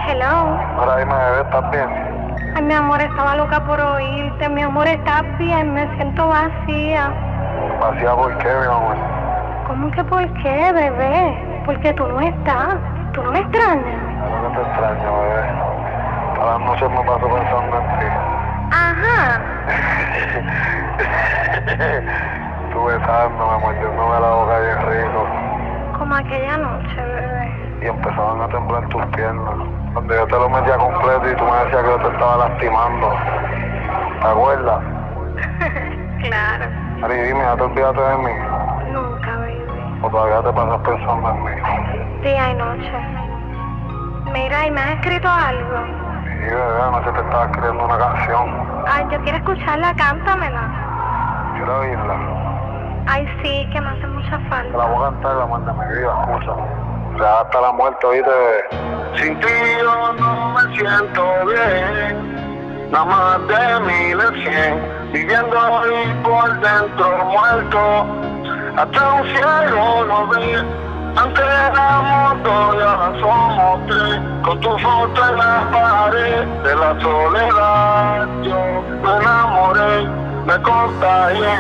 Hello. Ahora dime, bebé, ¿estás bien? Ay, mi amor, estaba loca por oírte. Mi amor, ¿estás bien? Me siento vacía. ¿Vacía por qué, mi amor? ¿Cómo que por qué, bebé? Porque tú no estás. ¿Tú no me extrañas? Claro que te extraño, bebé. Todas las noches me paso pensando en ti. Ajá. Tú besándome, mordiéndome la boca bien rico. Como aquella noche, bebé. Y empezaban a temblar tus piernas. Cuando yo te lo metía completo y tú me decías que yo te estaba lastimando. ¿Te acuerdas? Claro. Ari, dime, ¿ya te olvidaste de mí? Nunca, baby. ¿O todavía te pasas pensando en mí? Día y noche. Mira, ¿y me has escrito algo? Sí, bebé, anoche te estaba escribiendo una canción. Ay, yo quiero escucharla, cántamela. Quiero oírla. Ay, sí, que me hace mucha Te falta. la voy a cantar y la manda mi vida, escucha. O sea, hasta la muerte, ¿oíste, bebé? Sin ti yo no me siento bien. Nada más de 1100. Viviendo ahí por dentro muerto. Hasta un cielo no ve. Antes éramos dos y ahora somos tres. Con tu foto en la pared de la soledad yo me enamoré, me contagié.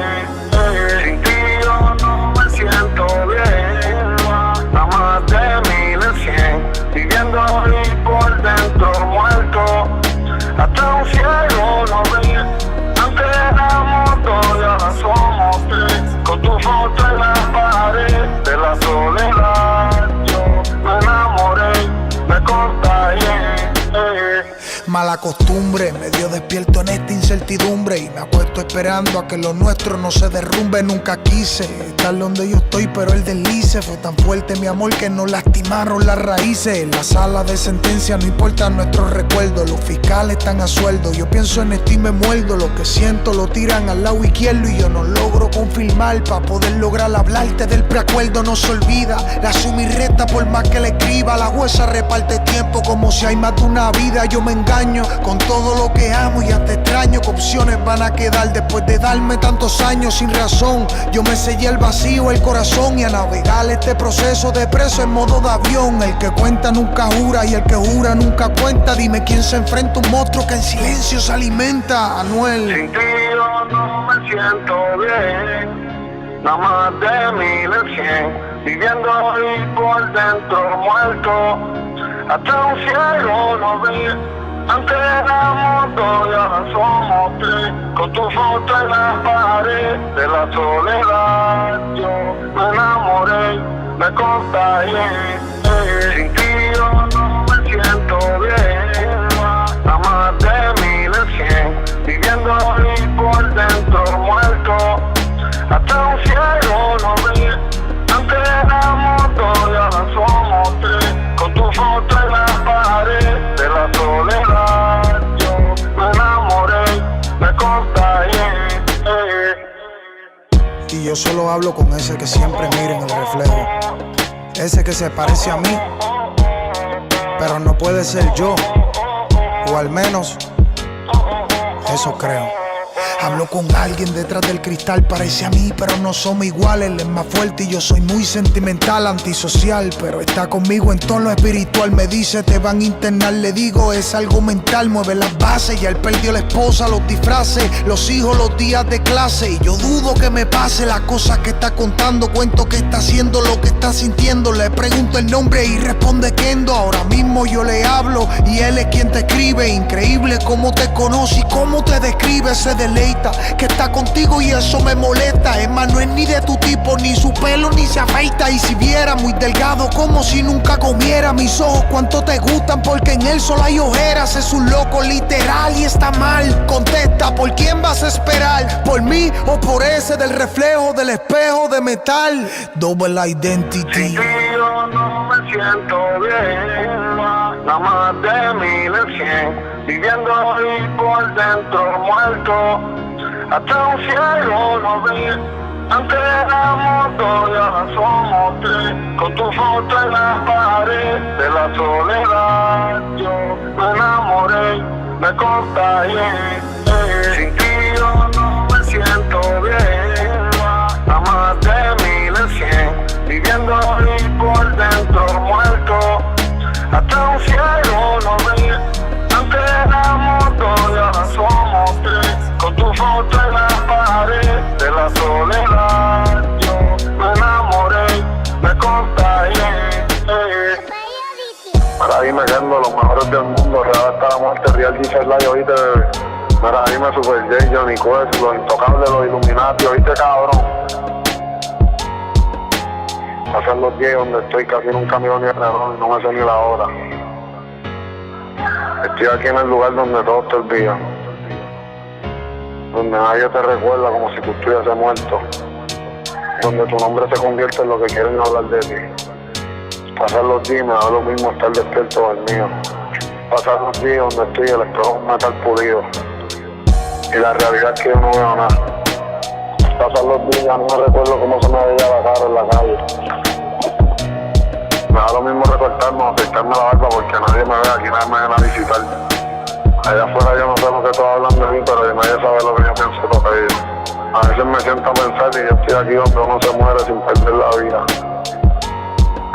Sin ti yo no me siento bien. Nada más de 1100. Viviendo ahí por dentro muerto. Hasta un cielo no ve. Antes éramos dos y ahora somos tres. Con tu foto en la pared de la soledad yo me enamoré, me contagié. Mala costumbre, medio despierto en esta incertidumbre y me apuesto esperando a que lo nuestro no se derrumbe. Nunca quise estar donde yo estoy, pero el deslice fue tan fuerte, mi amor, que nos lastimaron las raíces. En la sala de sentencia no importan nuestros recuerdos, los fiscales están a sueldo. Yo pienso en esto y me muerdo, lo que siento lo tiran al lado izquierdo y yo no logro confirmar para poder lograr hablarte del preacuerdo. No se olvida, la suma y resta por más que le escriba. La jueza reparte tiempo como si hay más de una vida. Yo me engaño con todo lo que amo y hasta extraño que opciones van a quedar después de darme tantos años sin razón. Yo me sellé el vacío, el corazón y a navegar este proceso de preso en modo de avión. El que cuenta nunca jura y el que jura nunca cuenta. Dime quién se enfrenta a un monstruo que en silencio se alimenta. Anuel. Sin ti yo no me siento bien. Nada más de 1100. Viviendo ahí por dentro muerto. Hasta un cielo no ve. Antes éramos dos y ahora somos tres. Con tu foto en la pared de la soledad yo me enamoré, me contagié. Sin ti yo no me siento bien. Nada más de 1100. Viviendo ahí por dentro muerto. Hasta un cielo no ve. Antes éramos dos y ahora somos tres. Con tu foto en la pared de la soledad yo me enamoré, me contagié. Y yo solo hablo con ese que siempre mira en el reflejo, ese que se parece a mí, pero no puede ser yo, o al menos eso creo. Hablo con alguien detrás del cristal, parece a mí, pero no somos iguales. Él es más fuerte y yo soy muy sentimental, antisocial, pero está conmigo en tono espiritual. Me dice te van a internar, le digo es algo mental. Mueve las bases, ya él perdió la esposa, los disfraces, los hijos, los días de clase. Y yo dudo que me pase las cosas que está contando. Cuento que está haciendo, lo que está sintiendo. Le pregunto el nombre y responde Kendo. Ahora mismo yo le hablo y él es quien te escribe. Increíble cómo te conoce y cómo te describe. Se deleita que está contigo y eso me molesta. Es más, no es ni de tu tipo, ni su pelo ni se afeita. Y si viera muy delgado como si nunca comiera. Mis ojos cuánto te gustan porque en él solo hay ojeras. Es un loco literal y está mal. Contesta, ¿por quién vas a esperar? ¿Por mí o por ese del reflejo del espejo de metal? Double Identity. Sin ti yo no me siento bien. Nada más de 1100. Viviendo ahí por dentro muerto. Hasta un cielo no ve. Antes éramos dos y ahora somos tres. Con tu foto en la pared de la soledad yo me enamoré, me contagié. Sin ti yo no me siento bien. Nada más de 1100. Viviendo ahí por dentro muerto. Hasta un cielo no Mira, ahí me quedo los mejores del mundo, real hasta la muerte, Real G Live, oíste, bebé. Mira, ahí me Super J, Johnny Quest, los Intocables, los Illuminati, oíste, cabrón. Pasan los días donde estoy casi en un camión ni alrededor y no me sé ni la hora. Estoy aquí en el lugar donde todos te olvidan, donde nadie te recuerda como si tú estuvieses muerto, donde tu nombre se convierte en lo que quieren hablar de ti. Pasar los días me da lo mismo estar despierto del mío. Pasar los días donde estoy el espejo es metal pulido y la realidad es que yo no veo nada. Pasar los días no me recuerdo cómo se me veía la cara en la calle. Me da lo mismo recortarme o afeitarme la barba porque nadie me ve aquí, nadie me viene a visitar. Allá afuera yo no sé lo que todos hablan de mí, pero nadie sabe lo que yo pienso tocar ellos. A veces me siento a pensar y yo estoy aquí donde uno se muere sin perder la vida.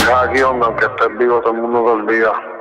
Es aquí donde aunque estés vivo todo el mundo te olvida.